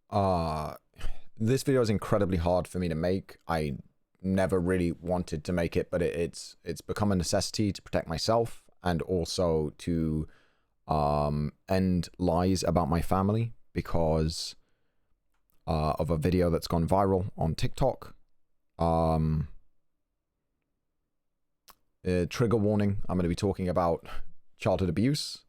Uh, this video is incredibly hard for me to make. I never really wanted to make it, but it's become a necessity to protect myself and also to end lies about my family because of a video that's gone viral on TikTok. Trigger warning, I'm going to be talking about childhood abuse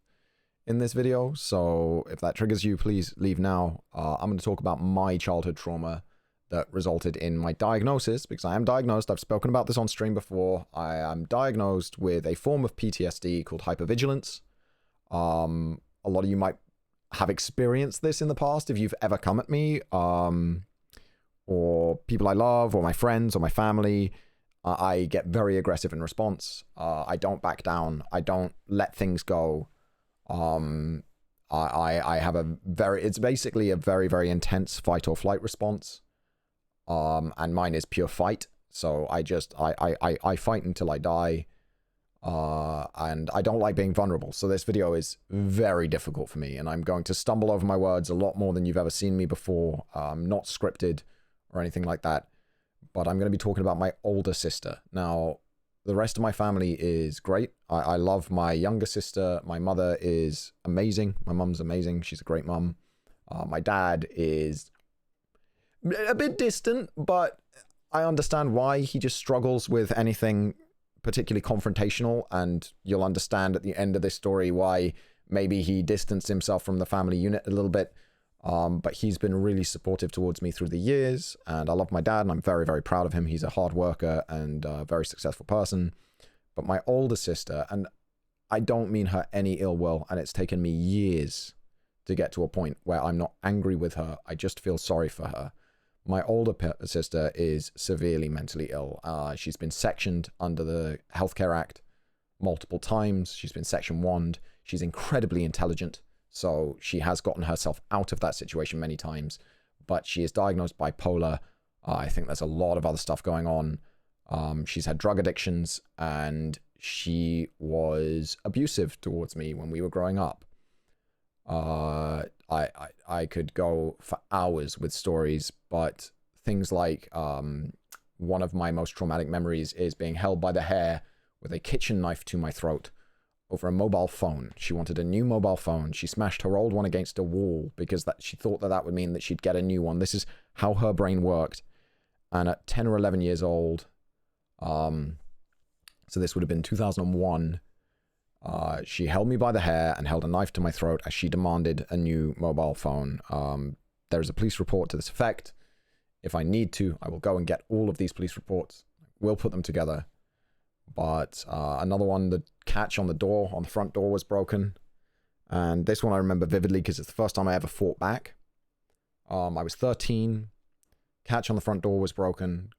in this video, so if that triggers you, please leave now. I'm going to talk about my childhood trauma that resulted in my diagnosis, because I am diagnosed. I've spoken about this on stream before. I am diagnosed with a form of PTSD called hypervigilance. A lot of you might have experienced this in the past if you've ever come at me, or people I love, or my friends, or my family. I get very aggressive in response. I don't back down. I don't let things go. I have it's basically a very, very intense fight or flight response. And mine is pure fight. So I fight until I die. And I don't like being vulnerable. So this video is very difficult for me, and I'm going to stumble over my words a lot more than you've ever seen me before. Not scripted or anything like that, but I'm going to be talking about my older sister. Now, the rest of my family is great. I love my younger sister. My mother is amazing. My mum's amazing. She's a great mum. My dad is a bit distant, but I understand why. He just struggles with anything particularly confrontational, and you'll understand at the end of this story why maybe he distanced himself from the family unit a little bit. But he's been really supportive towards me through the years, and I love my dad, and I'm very, very proud of him. He's a hard worker and a very successful person. But my older sister, and I don't mean her any ill will, and it's taken me years to get to a point where I'm not angry with her. I just feel sorry for her. My older sister is severely mentally ill. She's been sectioned under the Healthcare Act multiple times. She's been section 1'd. She's incredibly intelligent, so she has gotten herself out of that situation many times, but she is diagnosed bipolar. I think there's a lot of other stuff going on. She's had drug addictions, and she was abusive towards me when we were growing up. I could go for hours with stories, but things like one of my most traumatic memories is being held by the hair with a kitchen knife to my throat over a mobile phone. She wanted a new mobile phone. She smashed her old one against a wall because she thought that would mean that she'd get a new one. This is how her brain worked. And at 10 or 11 years old, so this would have been 2001, she held me by the hair and held a knife to my throat as she demanded a new mobile phone. There's a police report to this effect. If I need to, I will go and get all of these police reports. We'll put them together. But another one, the catch on the front door was broken. And this one I remember vividly because it's the first time I ever fought back. I was 13. Catch on the front door was broken.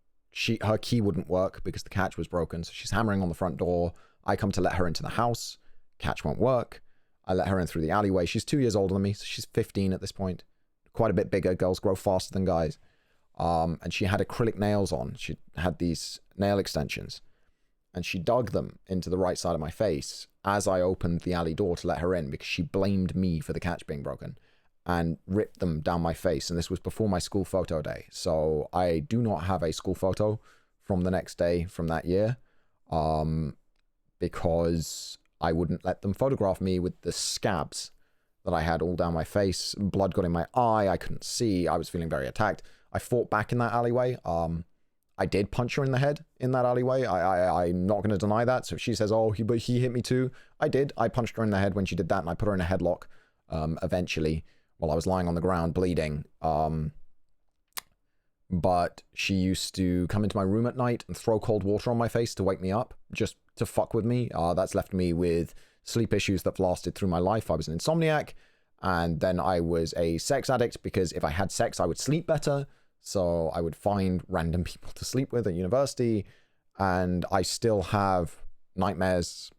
Her key wouldn't work because the catch was broken. So she's hammering on the front door. I come to let her into the house. Catch won't work. I let her in through the alleyway. She's 2 years older than me, so she's 15 at this point. Quite a bit bigger. Girls grow faster than guys. And she had acrylic nails on. She had these nail extensions. And she dug them into the right side of my face as I opened the alley door to let her in because she blamed me for the catch being broken and ripped them down my face. And this was before my school photo day. So I do not have a school photo from the next day from that year because I wouldn't let them photograph me with the scabs that I had all down my face. Blood got in my eye. I couldn't see. I was feeling very attacked. I fought back in that alleyway. I did punch her in the head in that alleyway. I'm not going to deny that. So if she says, oh, but he hit me too. I did. I punched her in the head when she did that, and I put her in a headlock eventually while I was lying on the ground bleeding. But she used to come into my room at night and throw cold water on my face to wake me up, just to fuck with me. That's left me with sleep issues that lasted through my life. I was an insomniac, and then I was a sex addict because if I had sex, I would sleep better. So I would find random people to sleep with at university, and I still have nightmares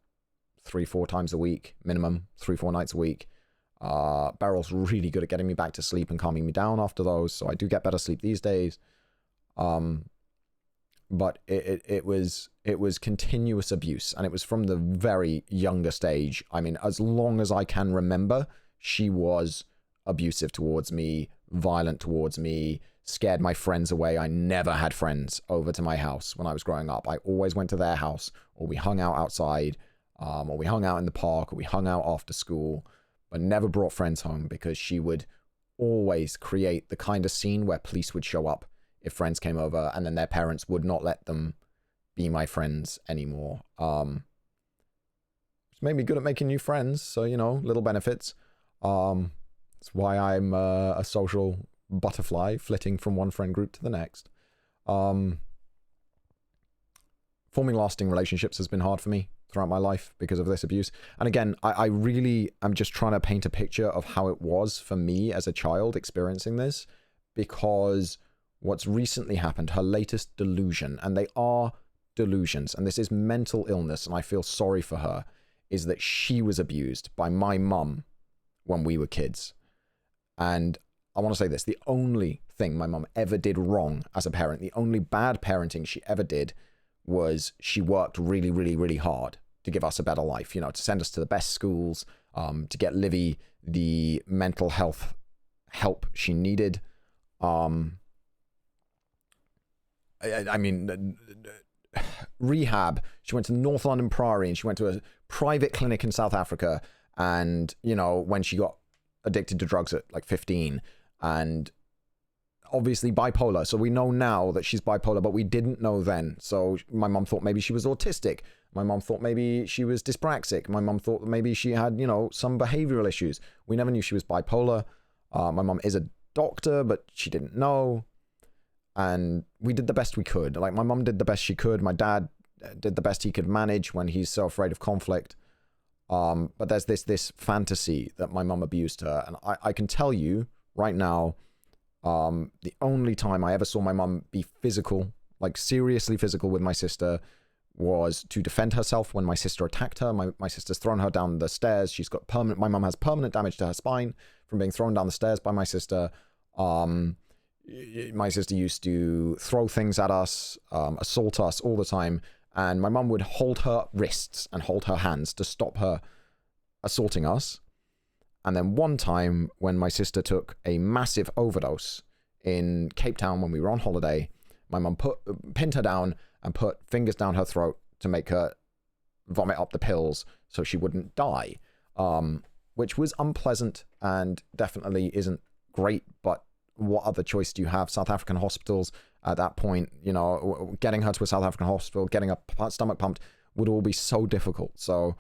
3-4 times a week, minimum 3-4 nights a week. Beryl's really good at getting me back to sleep and calming me down after those, so I do get better sleep these days. But it was continuous abuse, and it was from the very youngest age. I mean, as long as I can remember, she was abusive towards me violent towards me, scared my friends away. I never had friends over to my house when I was growing up. I always went to their house, or we hung out outside, or we hung out in the park, or we hung out after school, but never brought friends home, because she would always create the kind of scene where police would show up if friends came over, and then their parents would not let them be my friends anymore. Which made me good at making new friends, so, you know, little benefits. That's why I'm a social butterfly, flitting from one friend group to the next. Forming lasting relationships has been hard for me throughout my life because of this abuse. And again, I really am just trying to paint a picture of how it was for me as a child experiencing this, because what's recently happened, her latest delusion, and they are delusions, and this is mental illness, and I feel sorry for her, is that she was abused by my mum when we were kids. And I want to say this, the only thing my mum ever did wrong as a parent, the only bad parenting she ever did, was she worked really, really, really hard to give us a better life, you know, to send us to the best schools, to get Livy the mental health help she needed. I mean, rehab. She went to North London Priory, and she went to a private clinic in South Africa. And, you know, when she got addicted to drugs at like 15, and obviously bipolar. So we know now that she's bipolar, but we didn't know then. So my mum thought maybe she was autistic. My mum thought maybe she was dyspraxic. My mum thought maybe she had, you know, some behavioral issues. We never knew she was bipolar. My mum is a doctor, but she didn't know. And we did the best we could. Like, my mum did the best she could. My dad did the best he could manage when he's so afraid of conflict. But there's this fantasy that my mum abused her. And I can tell you right now, the only time I ever saw my mum be physical, like seriously physical with my sister, was to defend herself when my sister attacked her. My sister's thrown her down the stairs. She's got my mum has permanent damage to her spine from being thrown down the stairs by my sister. My sister used to throw things at us, assault us all the time. And my mum would hold her wrists and hold her hands to stop her assaulting us. And then one time when my sister took a massive overdose in Cape Town when we were on holiday, my mum pinned her down and put fingers down her throat to make her vomit up the pills so she wouldn't die, which was unpleasant and definitely isn't great. But what other choice do you have? South African hospitals at that point, you know, getting her to a South African hospital, getting her stomach pumped would all be so difficult. So,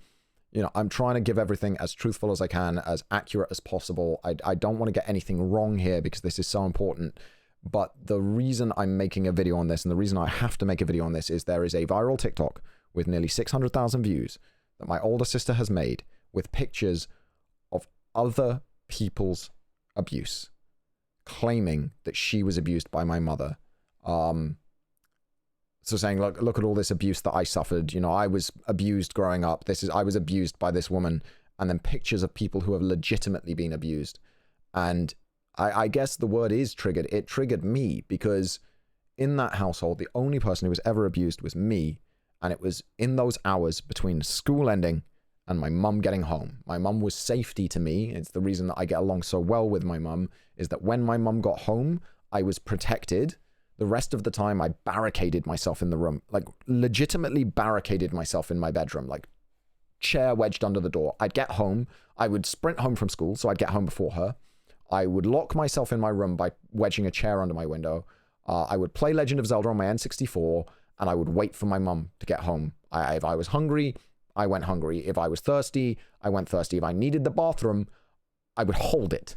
you know, I'm trying to give everything as truthful as I can, as accurate as possible. I don't want to get anything wrong here because this is so important. But the reason I'm making a video on this, and the reason I have to make a video on this, is there is a viral TikTok with nearly 600,000 views that my older sister has made with pictures of other people's abuse, claiming that she was abused by my mother. So saying, look at all this abuse that I suffered. You know, I was abused growing up. I was abused by this woman. And then pictures of people who have legitimately been abused. And I guess the word is triggered. It triggered me because in that household, the only person who was ever abused was me. And it was in those hours between school ending and my mum getting home. My mum was safety to me. It's the reason that I get along so well with my mum, is that when my mum got home, I was protected. The rest of the time, I barricaded myself in the room, like legitimately barricaded myself in my bedroom, like chair wedged under the door. I'd get home. I would sprint home from school, so I'd get home before her. I would lock myself in my room by wedging a chair under my window. I would play Legend of Zelda on my N64, and I would wait for my mum to get home. If I was hungry, I went hungry. If I was thirsty, I went thirsty. If I needed the bathroom, I would hold it.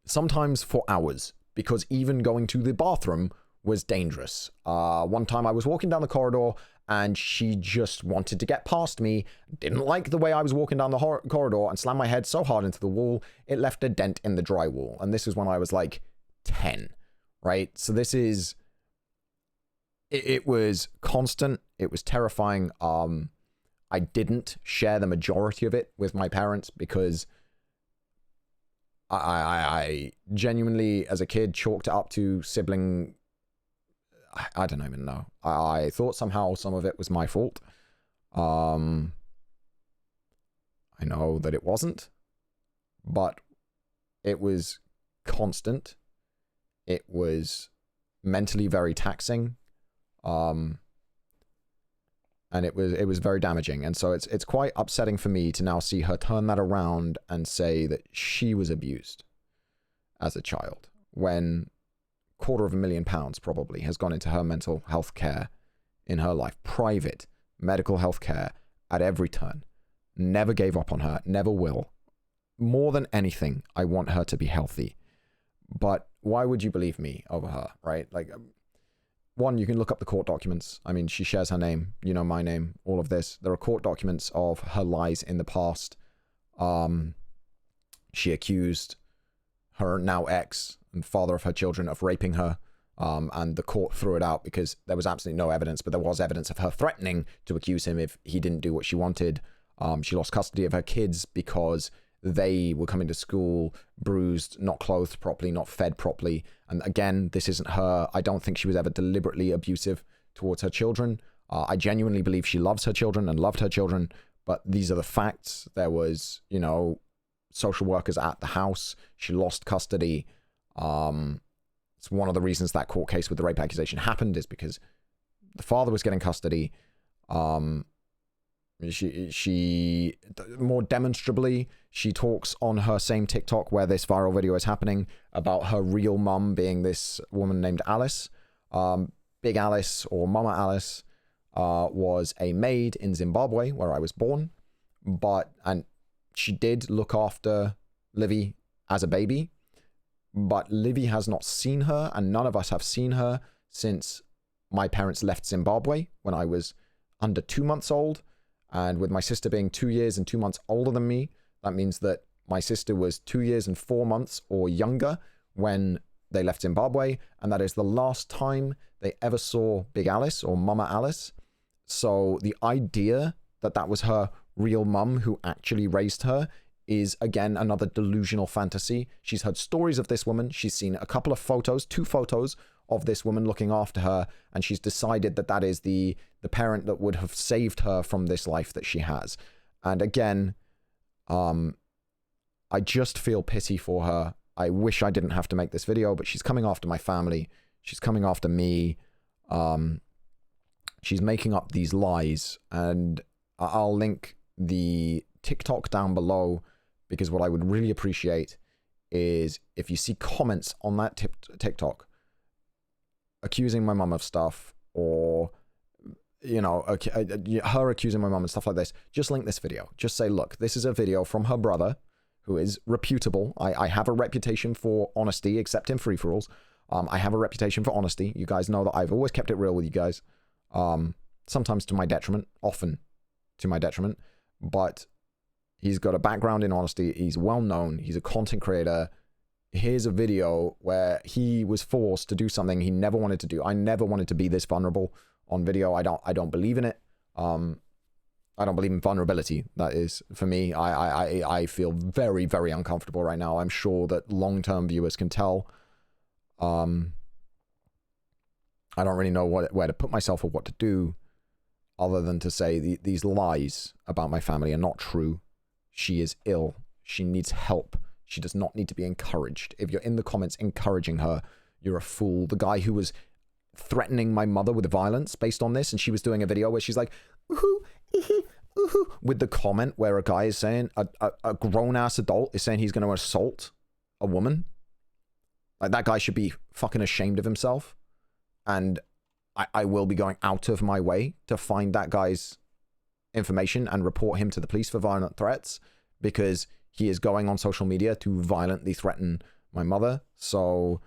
Sometimes for hours, because even going to the bathroom was dangerous. One time I was walking down the corridor and she just wanted to get past me, didn't like the way I was walking down the corridor, and slammed my head so hard into the wall, it left a dent in the drywall. And this is when I was like 10, right? So this is... It was constant. It was terrifying. I didn't share the majority of it with my parents because I genuinely, as a kid, chalked it up to sibling... I don't even know. I thought somehow some of it was my fault. I know that it wasn't. But it was constant. It was mentally very taxing. And it was very damaging. And so it's quite upsetting for me to now see her turn that around and say that she was abused as a child, when £250,000 probably has gone into her mental health care in her life. Private medical health care at every turn. Never gave up on her, never will. More than anything, I want her to be healthy. But why would you believe me over her, right? Like, one, you can look up the court documents. I mean, she shares her name, you know, my name, all of this. There are court documents of her lies in the past. She accused her now ex and father of her children of raping her. And the court threw it out because there was absolutely no evidence, but there was evidence of her threatening to accuse him if he didn't do what she wanted. She lost custody of her kids because they were coming to school bruised, not clothed properly, not fed properly. And again, this isn't her. I don't think she was ever deliberately abusive towards her children. I genuinely believe she loves her children and loved her children, but these are the facts. There was, you know, social workers at the house. She lost custody. It's one of the reasons that court case with the rape accusation happened, is because the father was getting custody. She more demonstrably, she talks on her same TikTok where this viral video is happening about her real mum being this woman named Alice. Big Alice, or Mama Alice, was a maid in Zimbabwe where I was born, and she did look after Livy as a baby, but Livy has not seen her, and none of us have seen her since my parents left Zimbabwe when I was under 2 months old. And with my sister being 2 years and 2 months older than me, that means that my sister was 2 years and 4 months or younger when they left Zimbabwe. And that is the last time they ever saw Big Alice or Mama Alice. So the idea that that was her real mum who actually raised her is, again, another delusional fantasy. She's heard stories of this woman. She's seen a couple of photos, 2 photos of this woman looking after her, and she's decided that that is the parent that would have saved her from this life that she has. And again, I just feel pity for her. I wish I didn't have to make this video, but she's coming after my family. She's coming after me. She's making up these lies, and I'll link the TikTok down below, because what I would really appreciate is if you see comments on that TikTok accusing my mum of stuff, or, you know, her accusing my mum and stuff like this, just link this video. Just say, look, this is a video from her brother, who is reputable. I have a reputation for honesty, except in free-for-alls. I have a reputation for honesty. You guys know that I've always kept it real with you guys. Sometimes to my detriment, often to my detriment, but he's got a background in honesty. He's well known. He's a content creator. Here's a video where he was forced to do something he never wanted to do. I never wanted to be this vulnerable on video. I don't believe in it. I don't believe in vulnerability. That is, for me, I feel very, very uncomfortable right now. I'm sure that long-term viewers can tell. I don't really know where to put myself or what to do, other than to say these lies about my family are not true. She is ill. She needs help. She does not need to be encouraged. If you're in the comments encouraging her, you're a fool. The guy who was threatening my mother with violence based on this, and she was doing a video where she's like, ooh, ooh, with the comment where a guy is saying, a grown-ass adult is saying he's going to assault a woman. Like, that guy should be fucking ashamed of himself. And I will be going out of my way to find that guy's information and report him to the police for violent threats, because he is going on social media to violently threaten my mother. So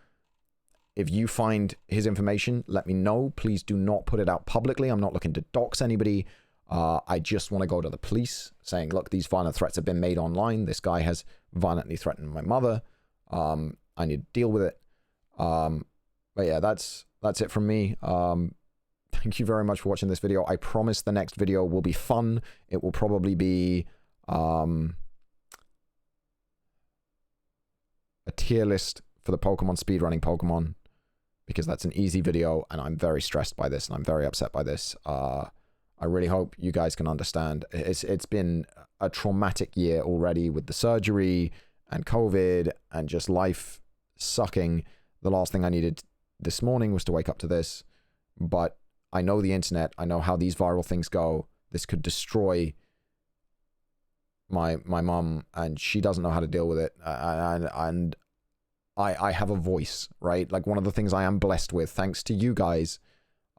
if you find his information, let me know. Please do not put it out publicly. I'm not looking to dox anybody. I just want to go to the police saying, look, these violent threats have been made online. This guy has violently threatened my mother. I need to deal with it. But yeah, that's it from me. Thank you very much for watching this video. I promise the next video will be fun. It will probably be a tier list for the Pokemon speedrunning Pokemon, because that's an easy video, and I'm very stressed by this, and I'm very upset by this. I really hope you guys can understand. It's been a traumatic year already with the surgery and COVID and just life sucking, the last thing I needed this morning was to wake up to this. But I know the internet. I know how these viral things go. This could destroy my mum, and she doesn't know how to deal with it. And I have a voice, right? Like, one of the things I am blessed with, thanks to you guys,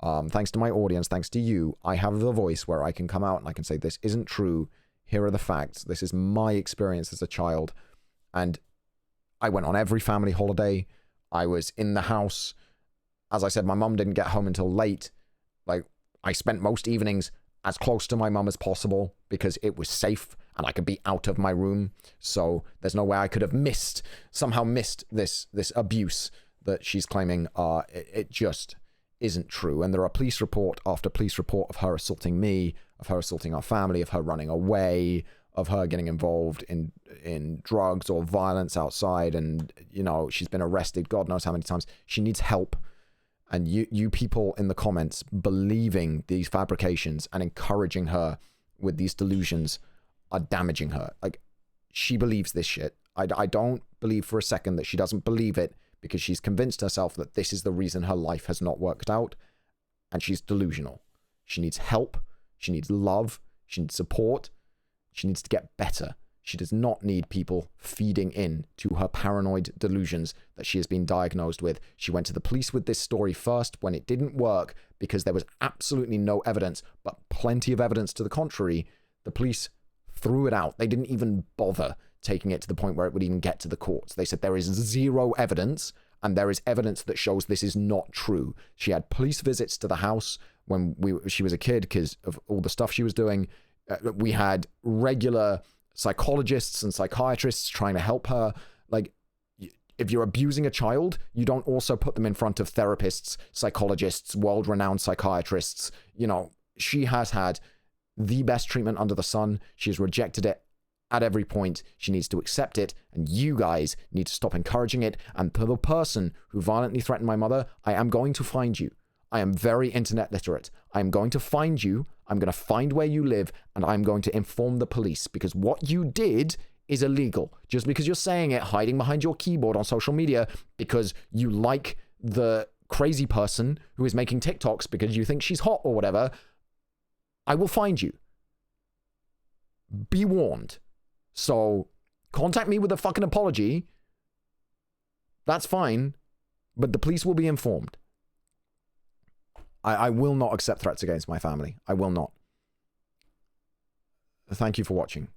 thanks to my audience, thanks to you, I have the voice where I can come out and I can say, this isn't true. Here are the facts. This is my experience as a child. And I went on every family holiday. I was in the house. As I said, my mum didn't get home until late. Like, I spent most evenings as close to my mum as possible because it was safe and I could be out of my room. So there's no way I could have somehow missed this abuse that she's claiming. It just isn't true. And there are police report after police report of her assaulting me, of her assaulting our family, of her running away, of her getting involved in drugs or violence outside. And, you know, she's been arrested God knows how many times. She needs help. And you people in the comments believing these fabrications and encouraging her with these delusions are damaging her. Like, she believes this shit. I don't believe for a second that she doesn't believe it because she's convinced herself that this is the reason her life has not worked out. And she's delusional. She needs help. She needs love. She needs support. She needs to get better. She does not need people feeding in to her paranoid delusions that she has been diagnosed with. She went to the police with this story first when it didn't work because there was absolutely no evidence, but plenty of evidence to the contrary. The police threw it out. They didn't even bother taking it to the point where it would even get to the courts. They said there is zero evidence, and there is evidence that shows this is not true. She had police visits to the house when she was a kid because of all the stuff she was doing. We had regular psychologists and psychiatrists trying to help her. Like, if you're abusing a child, you don't also put them in front of therapists, psychologists, world-renowned psychiatrists. You know, she has had the best treatment under the sun. She has rejected it at every point. She needs to accept it, and you guys need to stop encouraging it. And for the person who violently threatened my mother, I am going to find you. I am very internet literate. I am going to find you. I'm going to find where you live, and I'm going to inform the police, because what you did is illegal. Just because you're saying it, hiding behind your keyboard on social media because you like the crazy person who is making TikToks because you think she's hot or whatever, I will find you. Be warned. So contact me with a fucking apology. That's fine, but the police will be informed. I will not accept threats against my family. I will not. Thank you for watching.